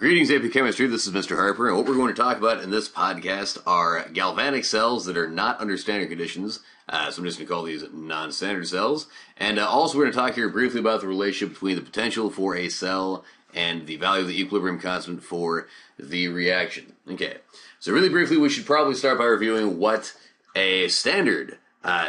Greetings, AP Chemistry. This is Mr. Harper, and what we're going to talk about in this podcast are galvanic cells that are not under standard conditions. So I'm just going to call these non-standard cells. And also we're going to talk here briefly about the relationship between the potential for a cell and the value of the equilibrium constant for the reaction. Okay, so really briefly, we should probably start by reviewing what a standard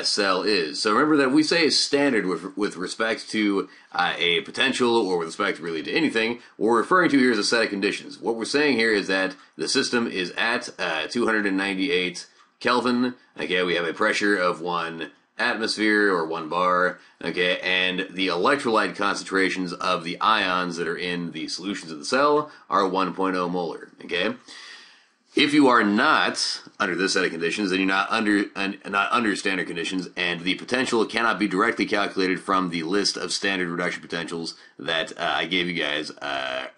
cell is. So remember that we say standard with respect to a potential or with respect really to anything. What we're referring to here is a set of conditions. What we're saying here is that the system is at 298 Kelvin. Okay, we have a pressure of 1 atmosphere or 1 bar. Okay, and the electrolyte concentrations of the ions that are in the solutions of the cell are 1.0 molar. Okay. If you are not under this set of conditions, then you're not under standard conditions, and the potential cannot be directly calculated from the list of standard reduction potentials that I gave you guys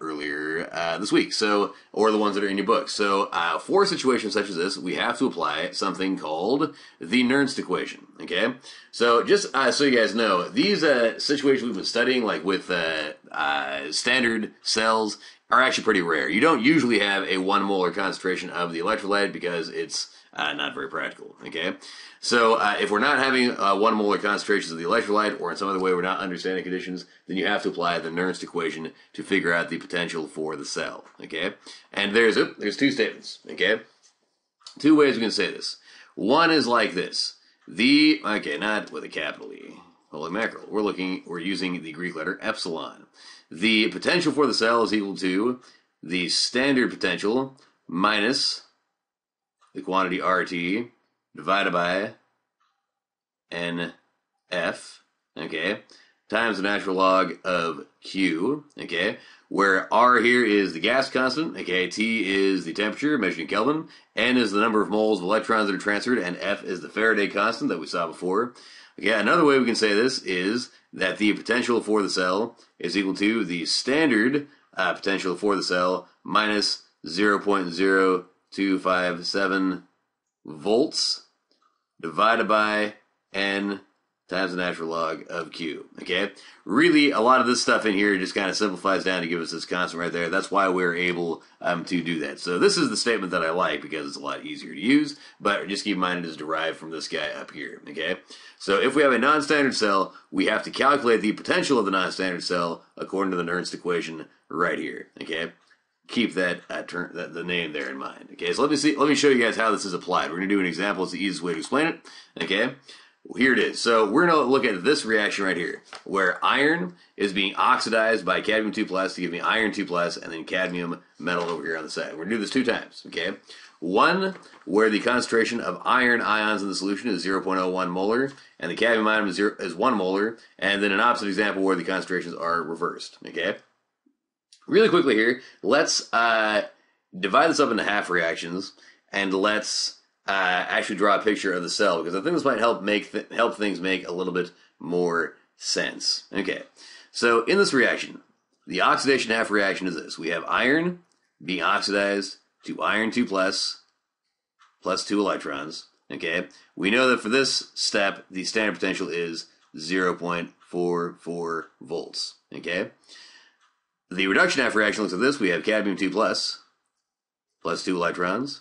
earlier this week. So, or the ones that are in your book. So, for situations such as this, we have to apply something called the Nernst equation. Okay, so just so you guys know, these situations we've been studying, like with standard cells, are actually pretty rare. You don't usually have a 1 molar concentration of the electrolyte because it's not very practical, okay? So if we're not having 1 molar concentrations of the electrolyte, or in some other way we're not under standard conditions, then you have to apply the Nernst equation to figure out the potential for the cell, okay? And there's 2 statements, okay? 2 ways we can say this. One is like this. Not with a capital E. Holy mackerel. We're using the Greek letter epsilon. The potential for the cell is equal to the standard potential minus the quantity RT divided by NF, okay, times the natural log of Q, okay, where R here is the gas constant, okay, T is the temperature measured in Kelvin, N is the number of moles of electrons that are transferred, and F is the Faraday constant that we saw before. Okay, another way we can say this is that the potential for the cell is equal to the standard potential for the cell minus 0.0257 volts divided by N times the natural log of Q. Okay, really a lot of this stuff in here just kind of simplifies down to give us this constant right there. That's why we're able to do that. So this is the statement that I like because it's a lot easier to use, but just keep in mind it is derived from this guy up here. Okay, so if we have a non-standard cell, we have to calculate the potential of the non-standard cell according to the Nernst equation right here. Okay, keep that the name there in mind. Okay, so let me show you guys how this is applied. We're going to do an example. It's the easiest way to explain it. Okay. Here it is. So we're going to look at this reaction right here, where iron is being oxidized by cadmium 2 plus to give me iron 2 plus, and then cadmium metal over here on the side. We're going to do this 2 times, okay? One, where the concentration of iron ions in the solution is 0.01 molar, and the cadmium ion is 1 molar, and then an opposite example where the concentrations are reversed, okay? Really quickly here, let's divide this up into half reactions, and let's actually draw a picture of the cell, because I think this might help help things make a little bit more sense. Okay, so in this reaction, the oxidation half reaction is this. We have iron being oxidized to iron 2 plus 2 electrons. Okay, we know that for this step, the standard potential is 0.44 volts. Okay, the reduction half reaction looks like this. We have cadmium 2 plus 2 electrons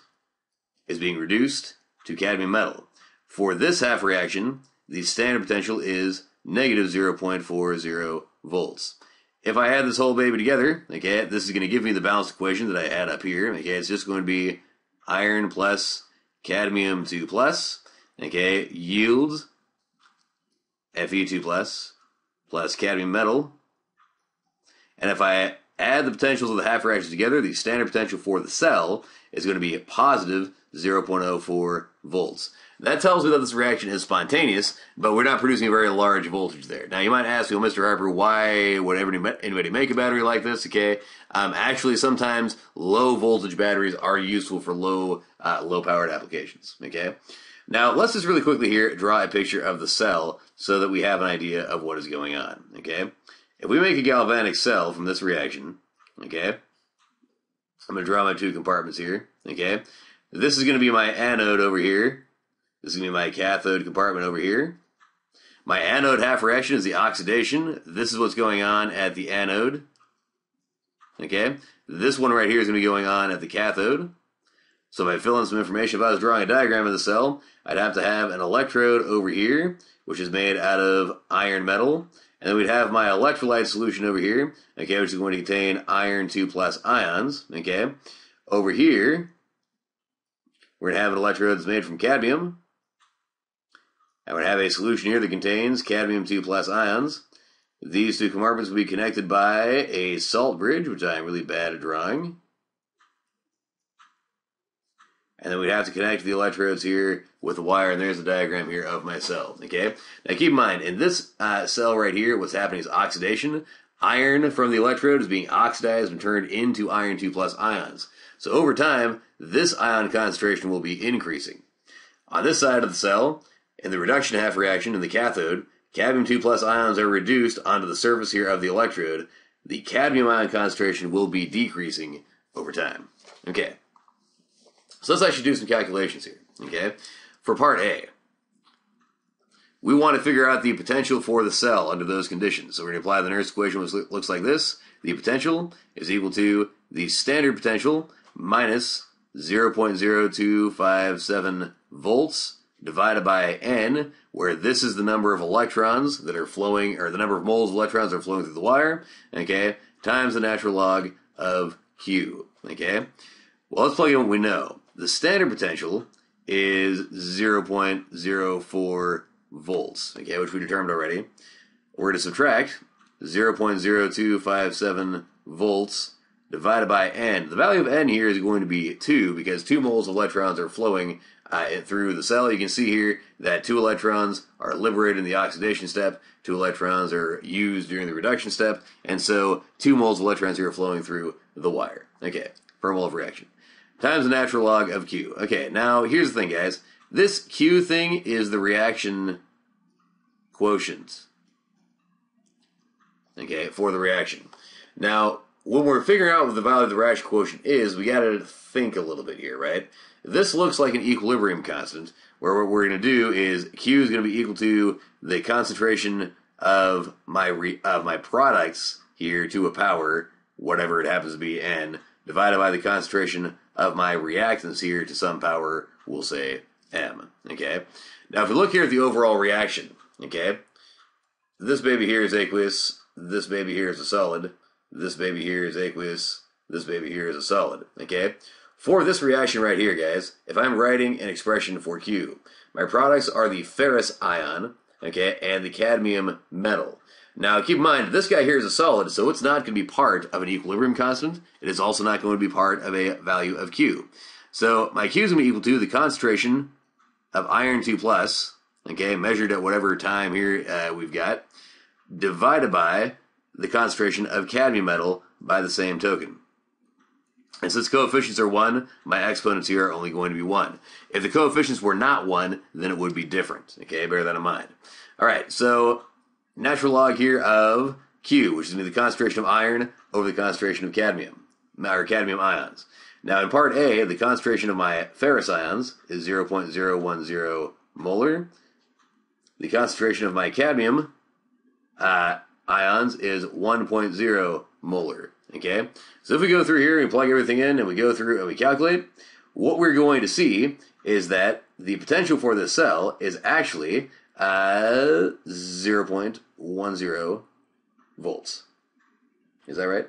is being reduced to cadmium metal. For this half reaction, the standard potential is negative 0.40 volts. If I add this whole baby together, okay, this is going to give me the balanced equation that I had up here. Okay, it's just going to be iron plus cadmium 2 plus, okay, yields Fe2 plus cadmium metal. And if I add the potentials of the half reactions together, the standard potential for the cell is going to be a positive 0.04 volts. That tells me that this reaction is spontaneous, but we're not producing a very large voltage there. Now, you might ask me, well, Mr. Harper, why would anybody make a battery like this? Okay, actually, sometimes low voltage batteries are useful for low powered applications. Okay, now let's just really quickly here draw a picture of the cell so that we have an idea of what is going on. Okay, if we make a galvanic cell from this reaction, okay, I'm going to draw my 2 compartments here. Okay, this is going to be my anode over here. This is going to be my cathode compartment over here. My anode half reaction is the oxidation. This is what's going on at the anode. Okay, this one right here is going to be going on at the cathode. So if I fill in some information, if I was drawing a diagram of the cell, I'd have to have an electrode over here, which is made out of iron metal. And then we'd have my electrolyte solution over here, okay, which is going to contain iron 2 plus ions, okay. Over here, we're going to have an electrode that's made from cadmium. I would have a solution here that contains cadmium 2 plus ions. These two compartments will be connected by a salt bridge, which I am really bad at drawing. And then we'd have to connect the electrodes here with a wire, and there's the diagram here of my cell, okay? Now keep in mind, in this cell right here, what's happening is oxidation. Iron from the electrode is being oxidized and turned into iron 2 plus ions. So over time, this ion concentration will be increasing. On this side of the cell, in the reduction half reaction in the cathode, cadmium 2 plus ions are reduced onto the surface here of the electrode. The cadmium ion concentration will be decreasing over time. Okay. So let's actually do some calculations here, okay? For part A, we want to figure out the potential for the cell under those conditions. So we're going to apply the Nernst equation, which looks like this. The potential is equal to the standard potential minus 0.0257 volts divided by N, where this is the number of electrons that are flowing, or the number of moles of electrons that are flowing through the wire, okay, times the natural log of Q, okay? Well, let's plug in what we know. The standard potential is 0.04 volts, okay, which we determined already. We're going to subtract 0.0257 volts divided by N. The value of N here is going to be 2, because 2 moles of electrons are flowing through the cell. You can see here that 2 electrons are liberated in the oxidation step, 2 electrons are used during the reduction step, and so 2 moles of electrons here are flowing through the wire. Okay, per mole of reaction. Times the natural log of Q. Okay, now here's the thing, guys. This Q thing is the reaction quotient, okay, for the reaction. Now, when we're figuring out what the value of the reaction quotient is, we gotta think a little bit here, right? This looks like an equilibrium constant, where what we're gonna do is Q is gonna be equal to the concentration of my products here to a power, whatever it happens to be, N, divided by the concentration of my reactants here to some power, we'll say M, okay? Now, if we look here at the overall reaction, okay, this baby here is aqueous, this baby here is a solid, this baby here is aqueous, this baby here is a solid, okay? For this reaction right here, guys, if I'm writing an expression for Q, my products are the ferrous ion, okay, and the cadmium metal. Now, keep in mind, this guy here is a solid, so it's not going to be part of an equilibrium constant. It is also not going to be part of a value of Q. So my Q is going to be equal to the concentration of iron 2 plus, okay, measured at whatever time here we've got, divided by the concentration of cadmium metal by the same token. And since coefficients are 1, my exponents here are only going to be 1. If the coefficients were not 1, then it would be different, okay, bear that in mind. All right, so natural log here of Q, which is going to be the concentration of iron over the concentration of cadmium, or cadmium ions. Now, in part A, the concentration of my ferrous ions is 0.010 molar. The concentration of my cadmium ions is 1.0 molar, okay? So if we go through here and plug everything in and we go through and we calculate, what we're going to see is that the potential for this cell is actually 0.10 volts. Is that right?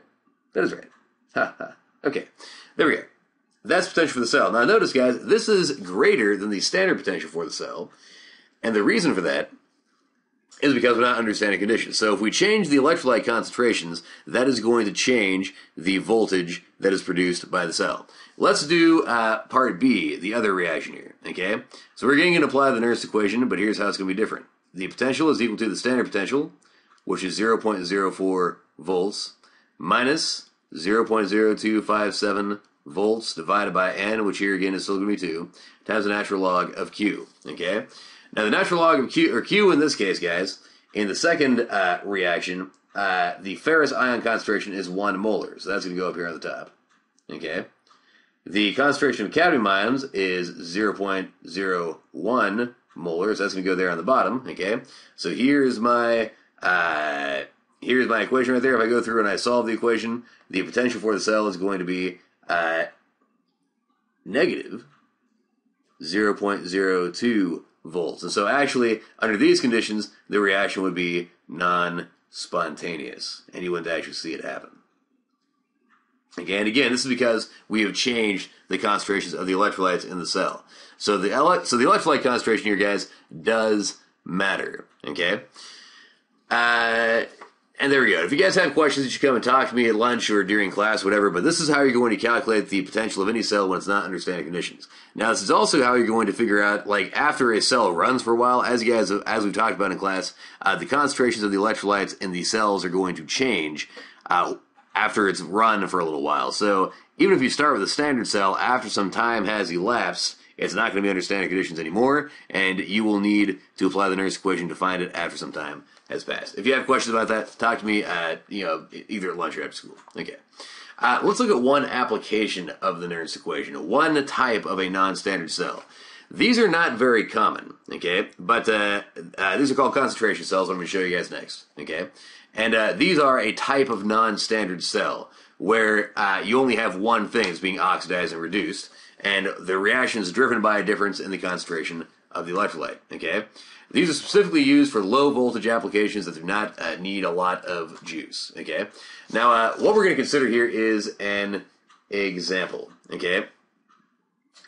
That is right. Ha ha. Okay, there we go. That's potential for the cell. Now notice, guys, this is greater than the standard potential for the cell, and the reason for that is because we're not understanding conditions. So if we change the electrolyte concentrations, that is going to change the voltage that is produced by the cell. Let's do part B, the other reaction here, okay? So we're going to apply the Nernst equation, but here's how it's going to be different. The potential is equal to the standard potential, which is 0.04 volts, minus 0.0257 volts divided by N, which here again is still going to be 2, times the natural log of Q, okay? Now, the natural log of Q, or Q in this case, guys, in the second reaction, the ferrous ion concentration is 1 molar, so that's going to go up here on the top, okay? The concentration of cadmium ions is 0.01 molar, so that's going to go there on the bottom, okay? So here's my here's my equation right there. If I go through and I solve the equation, the potential for the cell is going to be negative 0.02 volts. And so actually, under these conditions, the reaction would be non-spontaneous, and you wouldn't actually see it happen. Okay, and again, this is because we have changed the concentrations of the electrolytes in the cell. So the electrolyte concentration here, guys, does matter. Okay? And there we go. If you guys have questions, you should come and talk to me at lunch or during class, whatever. But this is how you're going to calculate the potential of any cell when it's not under standard conditions. Now, this is also how you're going to figure out, like, after a cell runs for a while, as we've talked about in class, the concentrations of the electrolytes in the cells are going to change after it's run for a little while. So even if you start with a standard cell, after some time has elapsed, it's not going to be under standard conditions anymore, and you will need to apply the Nernst equation to find it after some time has passed. If you have questions about that, talk to me either at lunch or after school. Okay. Let's look at one application of the Nernst equation, one type of a non-standard cell. These are not very common, okay, but these are called concentration cells. I'm going to show you guys next, okay? And these are a type of non-standard cell where you only have one thing that's being oxidized and reduced, and the reaction is driven by a difference in the concentration of the electrolyte, okay? These are specifically used for low voltage applications that do not need a lot of juice, okay? Now, what we're going to consider here is an example, okay?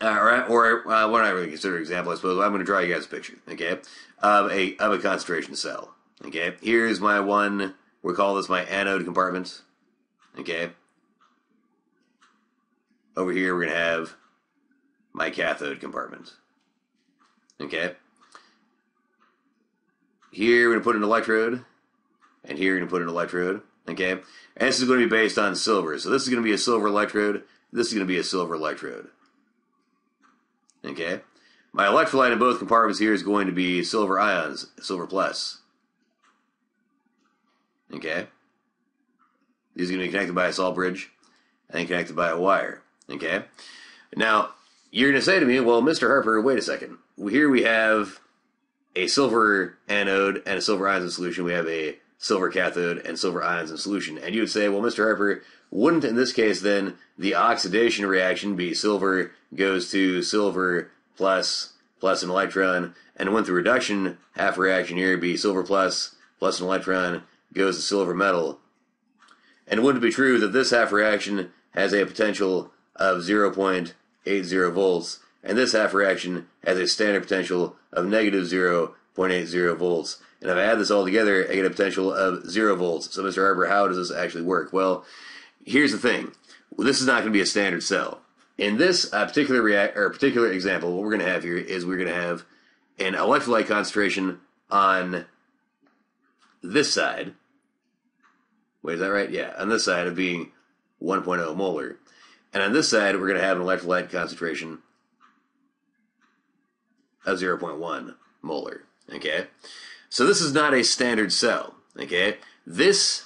We're not really consider an example, I suppose. I'm going to draw you guys a picture, okay, of a concentration cell, okay? Here's my one, we'll call this my anode compartment, okay? Over here, we're going to have my cathode compartment, okay? Here, we're going to put an electrode, and here, we're going to put an electrode, okay? And this is going to be based on silver. So this is going to be a silver electrode. This is going to be a silver electrode, okay? My electrolyte in both compartments here is going to be silver ions, silver plus, okay? These are going to be connected by a salt bridge and then connected by a wire, okay? Now, you're going to say to me, well, Mr. Harper, wait a second. Here we have a silver anode and a silver ions in solution. We have a silver cathode and silver ions in solution. And you would say, well, Mr. Harper, wouldn't in this case then the oxidation reaction be silver goes to silver plus an electron, and wouldn't the reduction half reaction here be silver plus an electron goes to silver metal? And wouldn't it be true that this half reaction has a potential of 0.80 volts, and this half reaction has a standard potential of negative 0.80 volts. And if I add this all together, I get a potential of 0 volts. So, Mr. Harper, how does this actually work? Well, here's the thing. This is not going to be a standard cell. In this particular example, what we're going to have here is we're going to have an electrolyte concentration on this side. Wait, is that right? Yeah, on this side of being 1.0 molar. And on this side, we're going to have an electrolyte concentration of 0.1 molar, okay? So this is not a standard cell, okay? This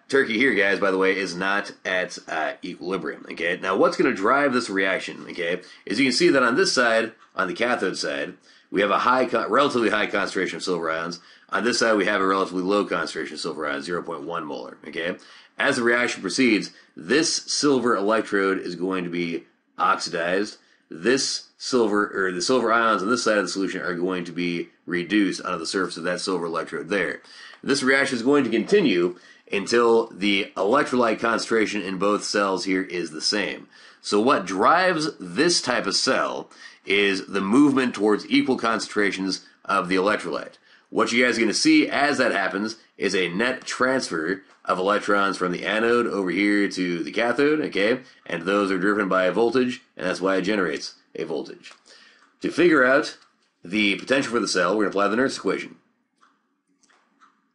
turkey here, guys, by the way, is not at equilibrium, okay? Now, what's going to drive this reaction, okay, is you can see that on this side, on the cathode side, we have a relatively high concentration of silver ions. On this side, we have a relatively low concentration of silver ions, 0.1 molar, okay? As the reaction proceeds, this silver electrode is going to be oxidized. The silver ions on this side of the solution are going to be reduced onto the surface of that silver electrode there. This reaction is going to continue until the electrolyte concentration in both cells here is the same. So what drives this type of cell is the movement towards equal concentrations of the electrolyte. What you guys are going to see as that happens is a net transfer of electrons from the anode over here to the cathode, okay? And those are driven by a voltage, and that's why it generates a voltage. To figure out the potential for the cell, we're going to apply the Nernst equation,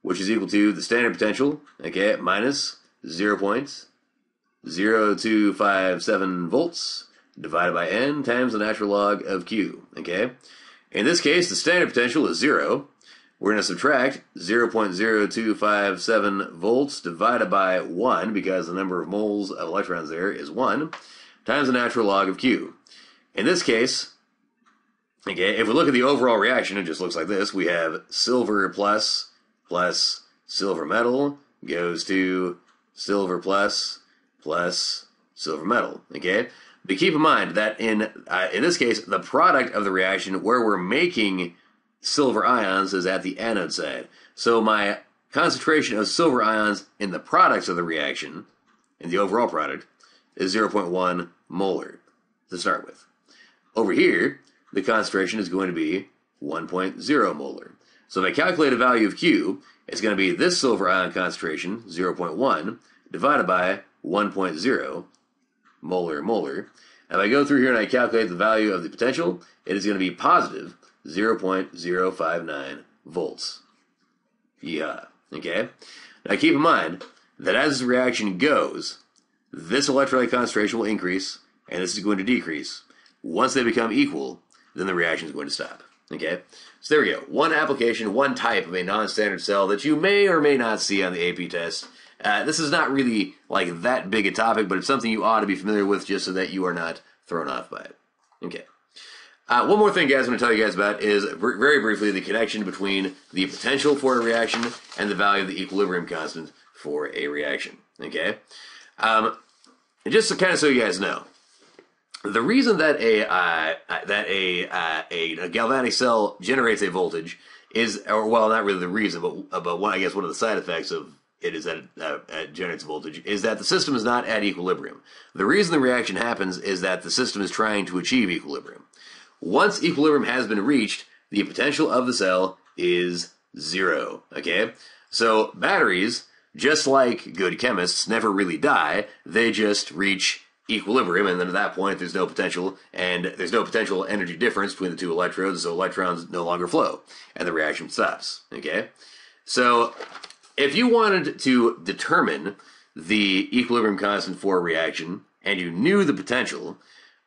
which is equal to the standard potential, okay, minus 0.0257 volts divided by N times the natural log of Q, okay? In this case, the standard potential is 0. We're going to subtract 0.0257 volts divided by 1, because the number of moles of electrons there is 1, times the natural log of Q. In this case, okay, if we look at the overall reaction, it just looks like this. We have silver plus silver metal goes to silver plus silver metal, okay? But keep in mind that in this case, the product of the reaction where we're making silver ions is at the anode side. So my concentration of silver ions in the products of the reaction, in the overall product, is 0.1 molar to start with. Over here, the concentration is going to be 1.0 molar. So if I calculate a value of Q, it's going to be this silver ion concentration, 0.1, divided by 1.0 molar. If I go through here and I calculate the value of the potential, it is going to be positive 0.059 volts. Yeah, okay? Now keep in mind that as this reaction goes, this electrolyte concentration will increase, and this is going to decrease. Once they become equal, then the reaction is going to stop, okay? So there we go. One application, one type of a non-standard cell that you may or may not see on the AP test. This is not really like that big a topic, but it's something you ought to be familiar with just so that you are not thrown off by it. Okay. One more thing, guys, I want to tell you guys about is very briefly the connection between the potential for a reaction and the value of the equilibrium constant for a reaction. Okay. And just to kind of so you guys know, the reason that a galvanic cell generates a voltage is, or well, not really the reason, but one, I guess one of the side effects of it is that it generates voltage, is that the system is not at equilibrium. The reason the reaction happens is that the system is trying to achieve equilibrium. Once equilibrium has been reached, the potential of the cell is 0, okay? So batteries, just like good chemists, never really die. They just reach equilibrium, and then at that point there's no potential, and there's no potential energy difference between the two electrodes, so electrons no longer flow, and the reaction stops, okay? So if you wanted to determine the equilibrium constant for a reaction, and you knew the potential,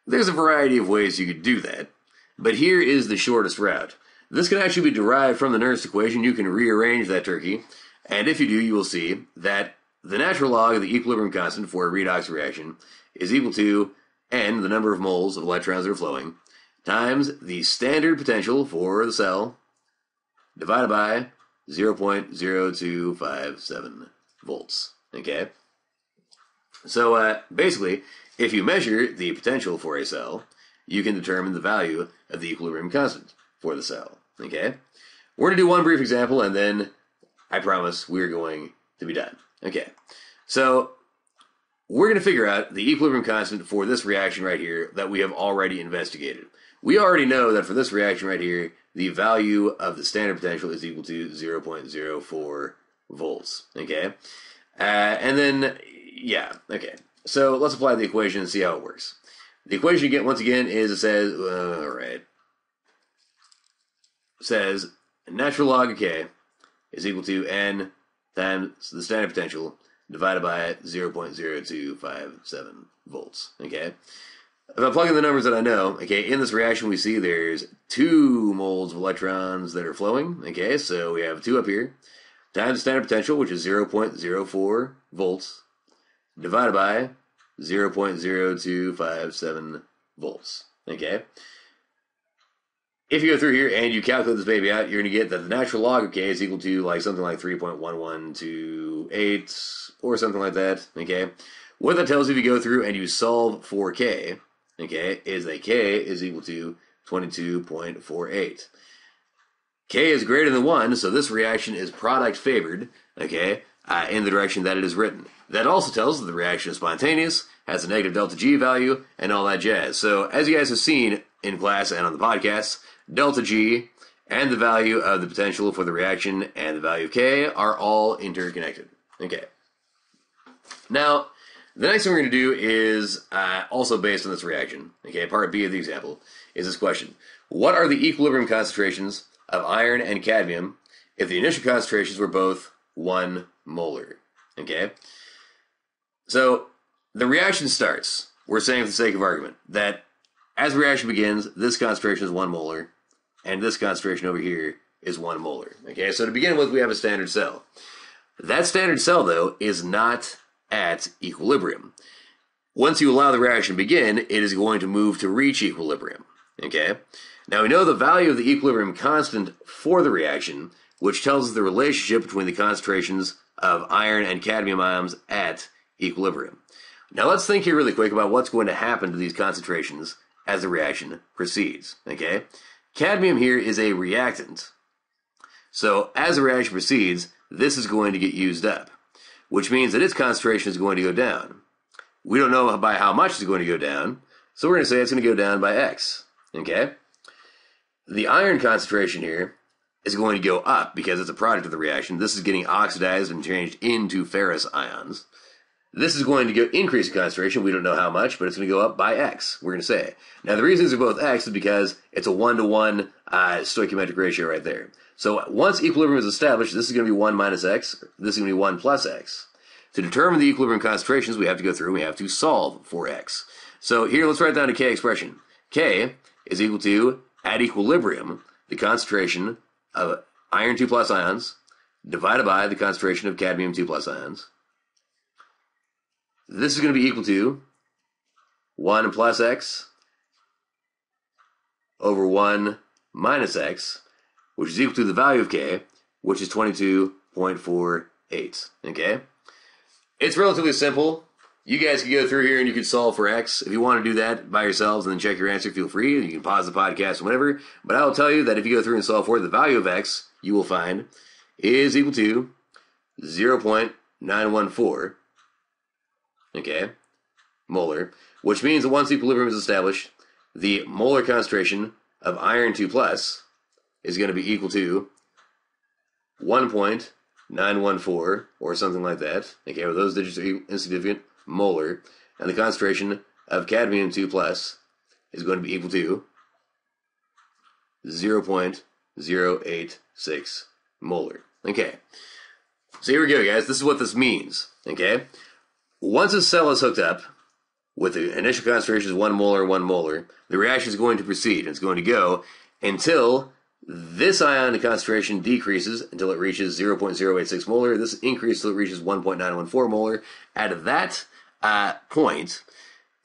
there's a variety of ways you could do that, but here is the shortest route. This can actually be derived from the Nernst equation. You can rearrange that turkey, and if you do, you will see that the natural log of the equilibrium constant for a redox reaction is equal to n, the number of moles of electrons that are flowing, times the standard potential for the cell, divided by 0.0257 volts, okay? So basically, if you measure the potential for a cell, you can determine the value of the equilibrium constant for the cell, okay? We're going to do one brief example, and then I promise we're going to be done. Okay, so we're going to figure out the equilibrium constant for this reaction right here that we have already investigated. We already know that for this reaction right here, the value of the standard potential is equal to 0.04 volts, okay? And then, yeah, okay. So let's apply the equation and see how it works. The equation you get, once again, is it says, it says natural log of K is equal to N times the standard potential divided by 0.0257 volts, okay? If I plug in the numbers that I know, okay, in this reaction we see there's 2 moles of electrons that are flowing, okay, so we have 2 up here, times the standard potential, which is 0.04 volts, divided by 0.0257 volts, okay? If you go through here and you calculate this baby out, you're going to get that the natural log of K is equal to like something like 3.1128 or something like that, okay? What that tells you if you go through and you solve for K, okay, is that K is equal to 22.48. K is greater than 1, so this reaction is product favored, okay, in the direction that it is written. That also tells us that the reaction is spontaneous, has a negative delta G value, and all that jazz. So as you guys have seen in class and on the podcast, delta G and the value of the potential for the reaction and the value of K are all interconnected. Okay. Now, the next thing we're going to do is also based on this reaction. Okay, part B of the example is this question. What are the equilibrium concentrations of iron and cadmium if the initial concentrations were both 1 molar? Okay. So, the reaction starts. We're saying for the sake of argument that as the reaction begins, this concentration is 1 molar, and this concentration over here is 1 molar. Okay, so to begin with, we have a standard cell. That standard cell, though, is not at equilibrium. Once you allow the reaction to begin, it is going to move to reach equilibrium. Okay? Now, we know the value of the equilibrium constant for the reaction, which tells us the relationship between the concentrations of iron and cadmium ions at equilibrium. Now let's think here really quick about what's going to happen to these concentrations as the reaction proceeds, okay? Cadmium here is a reactant. So as the reaction proceeds, this is going to get used up, which means that its concentration is going to go down. We don't know by how much it's going to go down, so we're going to say it's going to go down by X, okay? The iron concentration here is going to go up because it's a product of the reaction. This is getting oxidized and changed into ferrous ions. This is going to increase in concentration. We don't know how much, but it's going to go up by X, we're going to say. Now, the reason these are both X is because it's a 1-to-1 stoichiometric ratio right there. So once equilibrium is established, this is going to be 1 minus X. This is going to be 1 plus X. To determine the equilibrium concentrations, we have to go through and we have to solve for X. So here, let's write down a K expression. K is equal to, at equilibrium, the concentration of iron 2 plus ions divided by the concentration of cadmium 2 plus ions. This is going to be equal to 1 plus X over 1 minus X, which is equal to the value of K, which is 22.48, okay? It's relatively simple. You guys can go through here and you can solve for X. If you want to do that by yourselves and then check your answer, feel free. You can pause the podcast or whatever. But I will tell you that if you go through and solve for it, the value of X, you will find, is equal to 0.914, okay, molar, which means that once equilibrium is established, the molar concentration of iron 2 plus is going to be equal to 1.914 or something like that. Okay, well, those digits are insignificant, molar, and the concentration of cadmium 2 plus is going to be equal to 0.086 molar. Okay, so here we go, guys. This is what this means, okay? Once a cell is hooked up with the initial concentration is 1 molar, the reaction is going to proceed. It's going to go until this ion concentration decreases until it reaches 0.086 molar. This increases until it reaches 1.914 molar. At that point,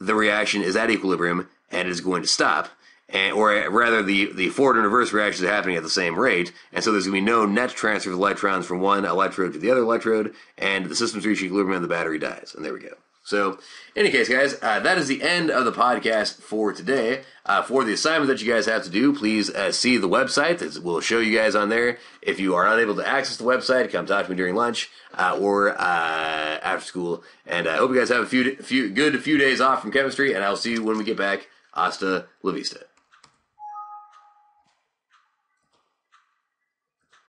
the reaction is at equilibrium and it is going to stop. Or rather, the forward and reverse reactions are happening at the same rate, and so there's going to be no net transfer of electrons from one electrode to the other electrode, and the system's reaching equilibrium and the battery dies. And there we go. So, in any case, guys, that is the end of the podcast for today. For the assignment that you guys have to do, please see the website. We'll show you guys on there. If you are unable to access the website, come talk to me during lunch or after school. And I hope you guys have a few days off from chemistry, and I'll see you when we get back. Hasta la vista.